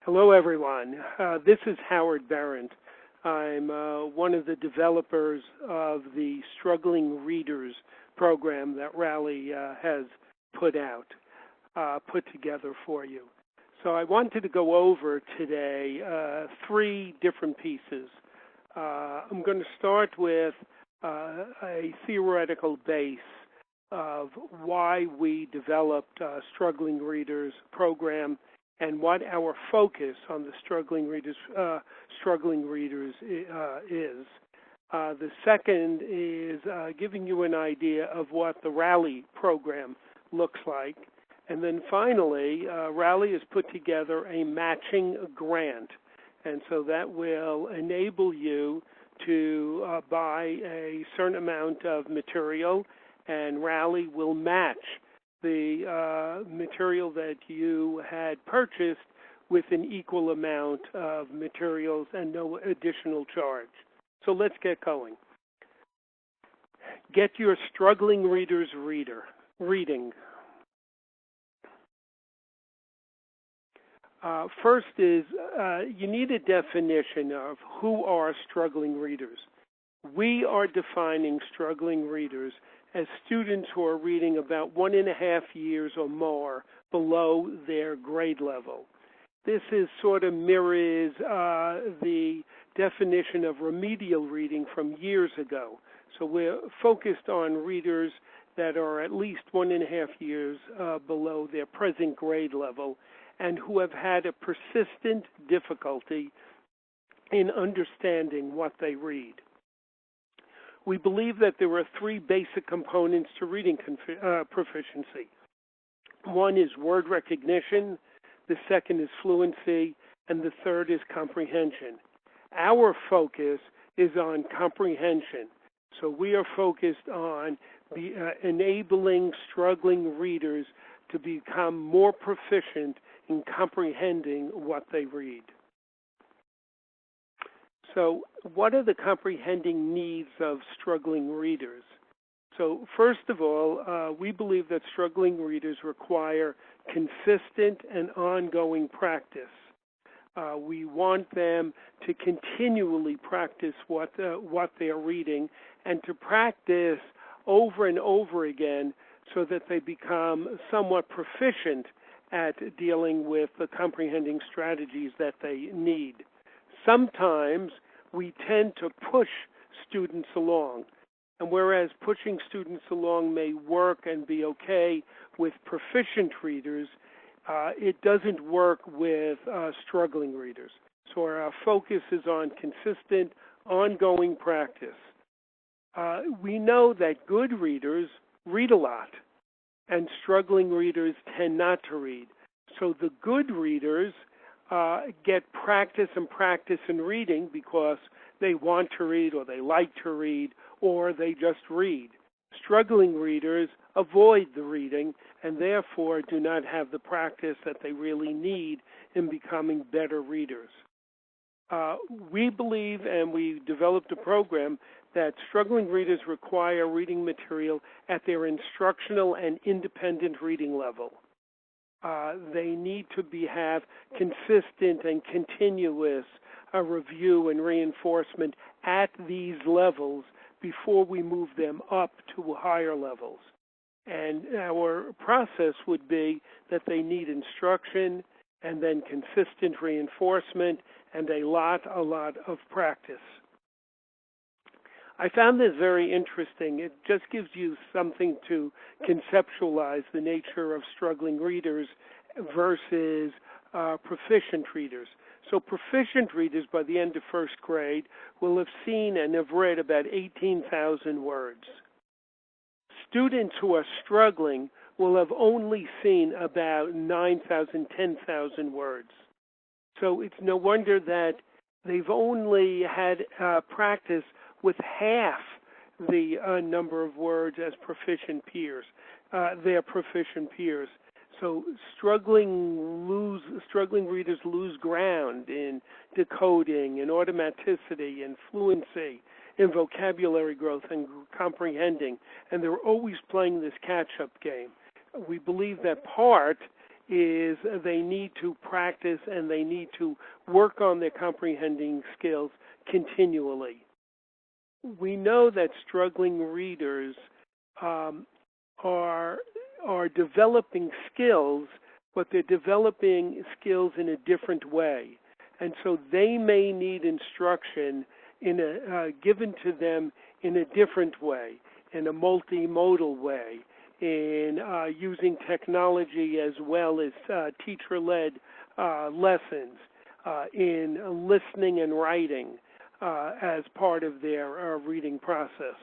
Hello, everyone. This is Howard Barrett. I'm one of the developers of the Struggling Readers program that Rally has put together for you. So I wanted to go over today three different pieces. I'm going to start with a theoretical base of why we developed Struggling Readers program and what our focus on the struggling readers is. The second is giving you an idea of what the Rally program looks like. And then finally, Rally has put together a matching grant. And so that will enable you to buy a certain amount of material, and Rally will match the material that you had purchased with an equal amount of materials and no additional charge. So let's get going. Get your Struggling Readers reading. First is you need a definition of who are struggling readers. We are defining struggling readers as students who are reading about 1.5 years or more below their grade level. This is sort of mirrors the definition of remedial reading from years ago. So we're focused on readers that are at least 1.5 years below their present grade level and who have had a persistent difficulty in understanding what they read. We believe that there are three basic components to reading proficiency. One is word recognition, the second is fluency, and the third is comprehension. Our focus is on comprehension. So we are focused on enabling struggling readers to become more proficient in comprehending what they read. So what are the comprehending needs of struggling readers? So first of all, we believe that struggling readers require consistent and ongoing practice. We want them to continually practice what they are reading and to practice over and over again so that they become somewhat proficient at dealing with the comprehending strategies that they need. Sometimes we tend to push students along, and whereas pushing students along may work and be okay with proficient readers, it doesn't work with struggling readers. So our focus is on consistent, ongoing practice. We know that good readers read a lot, and struggling readers tend not to read. So the good readers get practice in reading because they want to read or they like to read or they just read. Struggling readers avoid the reading and therefore do not have the practice that they really need in becoming better readers. We believe, and we developed a program, that struggling readers require reading material at their instructional and independent reading level. They need to have consistent and continuous review and reinforcement at these levels before we move them up to higher levels. And our process would be that they need instruction and then consistent reinforcement and a lot of practice. I found this very interesting. It just gives you something to conceptualize the nature of struggling readers versus proficient readers. So proficient readers by the end of first grade will have seen and have read about 18,000 words. Students who are struggling will have only seen about 9,000, 10,000 words. So it's no wonder that they've only had practice with half the number of words as their proficient peers. So struggling readers lose ground in decoding, in automaticity, in fluency, in vocabulary growth and comprehending, and they're always playing this catch-up game. We believe that part is they need to practice and they need to work on their comprehending skills continually. We know that struggling readers are developing skills, but they're developing skills in a different way. And so they may need instruction given to them in a different way, in a multimodal way, in using technology as well as teacher-led lessons, in listening and writing as part of their reading process.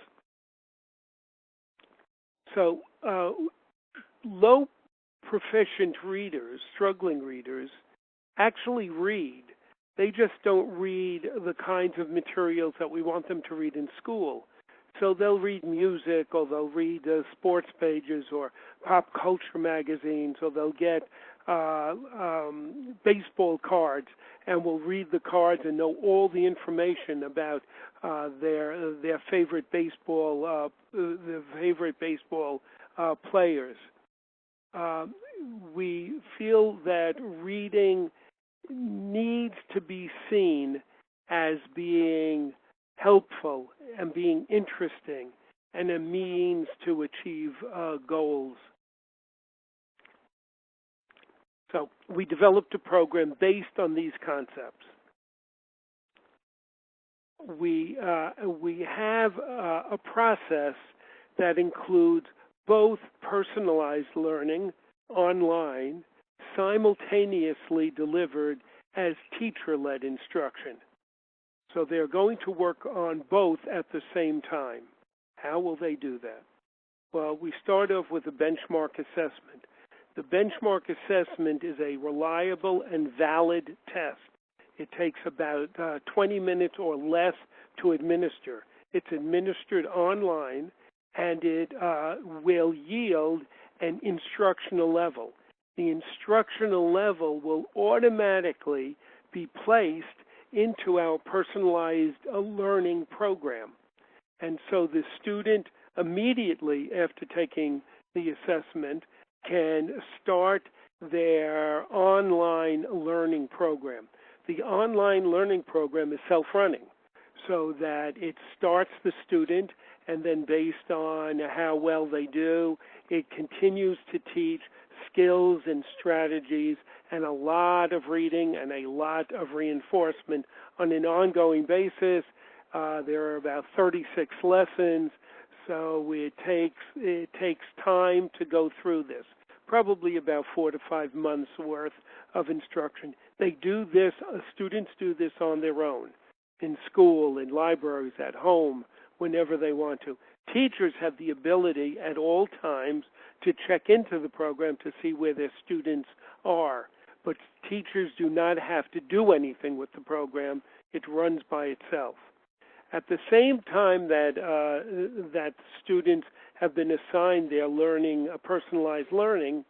So low proficient readers, struggling readers, actually read. They just don't read the kinds of materials that we want them to read in school. So they'll read music, or they'll read sports pages or pop culture magazines, or they'll get baseball cards, and will read the cards and know all the information about their favorite baseball players. We feel that reading needs to be seen as being helpful and being interesting and a means to achieve goals. So we developed a program based on these concepts. We have a process that includes both personalized learning online, simultaneously delivered as teacher-led instruction. So they're going to work on both at the same time. How will they do that? Well, we start off with a benchmark assessment. The benchmark assessment is a reliable and valid test. It takes about 20 minutes or less to administer. It's administered online, and it will yield an instructional level. The instructional level will automatically be placed into our personalized learning program. And so the student immediately after taking the assessment can start their online learning program. The online learning program is self-running, so that it starts the student, and then based on how well they do, it continues to teach skills and strategies and a lot of reading and a lot of reinforcement on an ongoing basis. There are about 36 lessons, so it takes time to go through this, probably about 4 to 5 months worth of instruction. They do this, students do this on their own, in school, in libraries, at home, whenever they want to. Teachers have the ability at all times to check into the program to see where their students are, but teachers do not have to do anything with the program. It runs by itself. At the same time that students have been assigned their learning, personalized learning,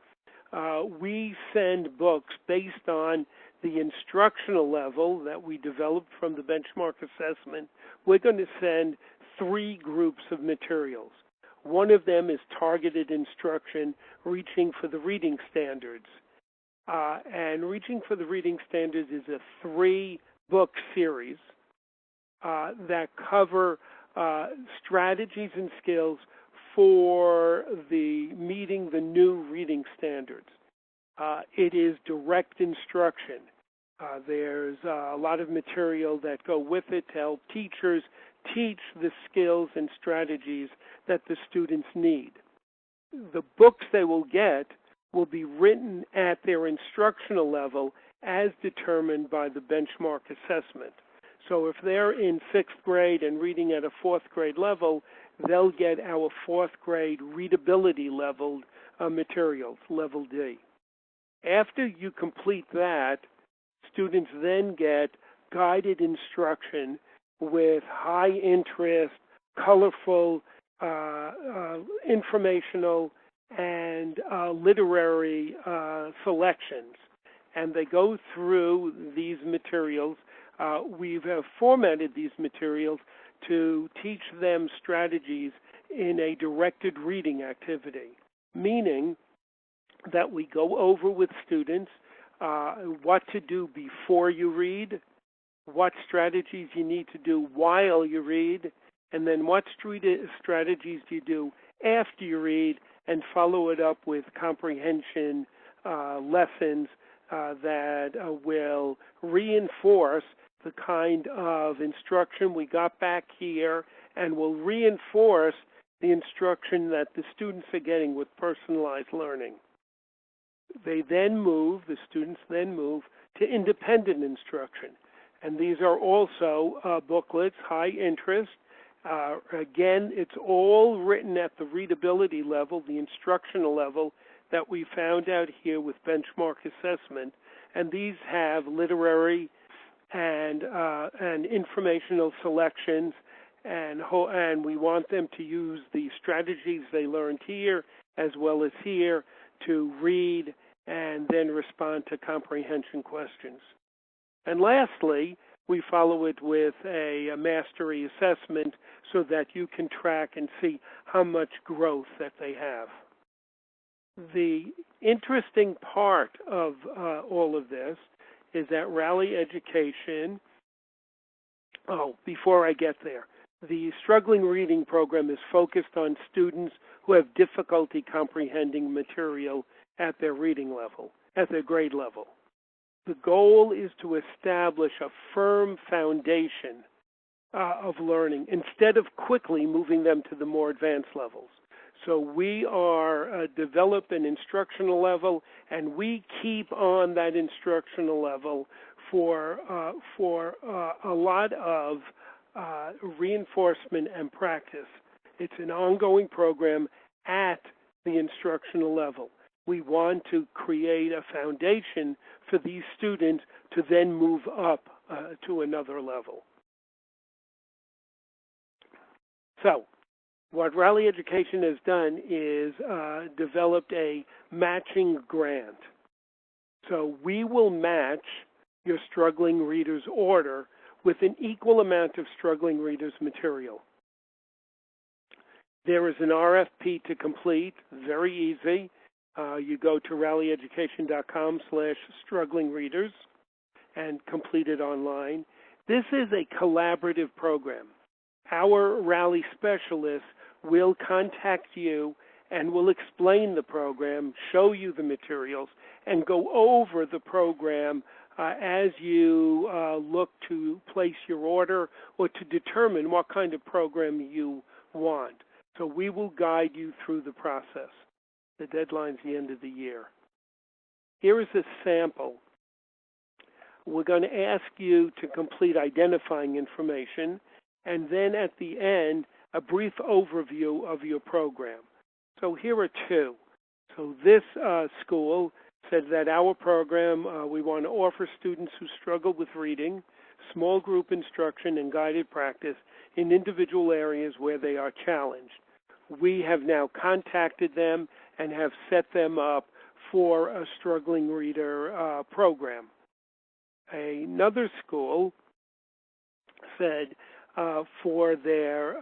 we send books based on the instructional level that we developed from the benchmark assessment. We're going to send 3 groups of materials. One of them is targeted instruction, reaching for the reading standards. And reaching for the reading standards is a 3-book series that cover strategies and skills for meeting the new reading standards. It is direct instruction. There's a lot of material that go with it to help teachers teach the skills and strategies that the students need. The books they will get will be written at their instructional level as determined by the benchmark assessment. So if they're in 6th grade and reading at a 4th grade level, they'll get our 4th grade readability leveled materials, level D. After you complete that, students then get guided instruction with high interest, colorful, informational, and literary selections. And they go through these materials. We've formatted these materials to teach them strategies in a directed reading activity, meaning that we go over with students what to do before you read, what strategies you need to do while you read, and then what strategies do you do after you read, and follow it up with comprehension lessons that will reinforce the kind of instruction we got back here and will reinforce the instruction that the students are getting with personalized learning. The students then move to independent instruction. And these are also booklets, high interest. Again, it's all written at the readability level, the instructional level that we found out here with benchmark assessment. And these have literary and informational selections, and we want them to use the strategies they learned here as well as here to read and then respond to comprehension questions. And lastly, we follow it with a mastery assessment so that you can track and see how much growth that they have. The interesting part of all of this is that Rally Education, before I get there, the Struggling Reading Program is focused on students who have difficulty comprehending material at their reading level, at their grade level. The goal is to establish a firm foundation of learning instead of quickly moving them to the more advanced levels. So we are develop an instructional level, and we keep on that instructional level for a lot of reinforcement and practice. It's an ongoing program at the instructional level. We want to create a foundation for these students to then move up to another level. So, what Rally Education has done is developed a matching grant. So we will match your struggling readers order with an equal amount of struggling readers material. There is an RFP to complete, very easy. You go to rallyeducation.com/strugglingreaders and complete it online. This is a collaborative program. Our Rally specialists will contact you and will explain the program, show you the materials, and go over the program as you look to place your order or to determine what kind of program you want. So we will guide you through the process. The deadline's the end of the year. Here is a sample. We're going to ask you to complete identifying information, and then at the end, a brief overview of your program. So here are two. So this school said that our program, we want to offer students who struggle with reading, small group instruction, and guided practice in individual areas where they are challenged. We have now contacted them and have set them up for a struggling reader program. Another school said for their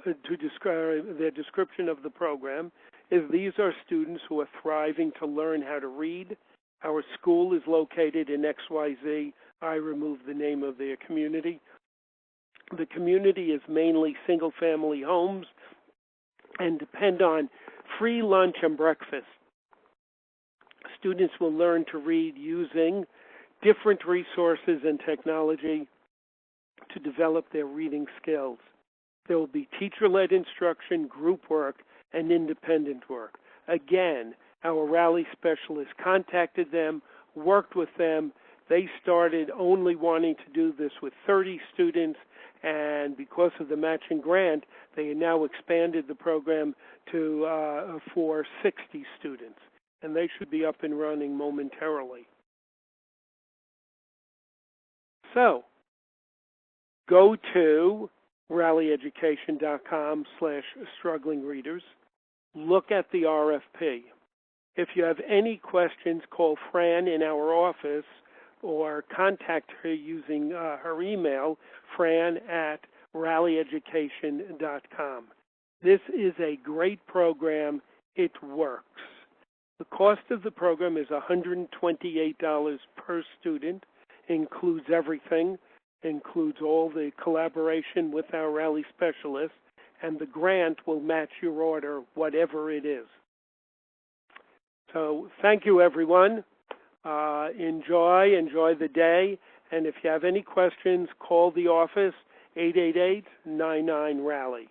to describe their description of the program is these are students who are thriving to learn how to read. Our school is located in XYZ. I removed the name of their community. The community is mainly single-family homes and depend on free lunch and breakfast. Students will learn to read using different resources and technology to develop their reading skills. There will be teacher-led instruction, group work, and independent work. Again, our Rally specialists contacted them, worked with them. They started only wanting to do this with 30 students, and because of the matching grant, they now expanded the program to for 60 students, and they should be up and running momentarily. So, go to rallyeducation.com/strugglingreaders. Look at the RFP. If you have any questions, call Fran in our office or contact her using her email, fran@rallyeducation.com. This is a great program. It works. The cost of the program is $128 per student, includes everything, includes all the collaboration with our rally specialists, and the grant will match your order, whatever it is. So thank you, everyone. Enjoy the day. And if you have any questions, call the office, 888-99-RALLY.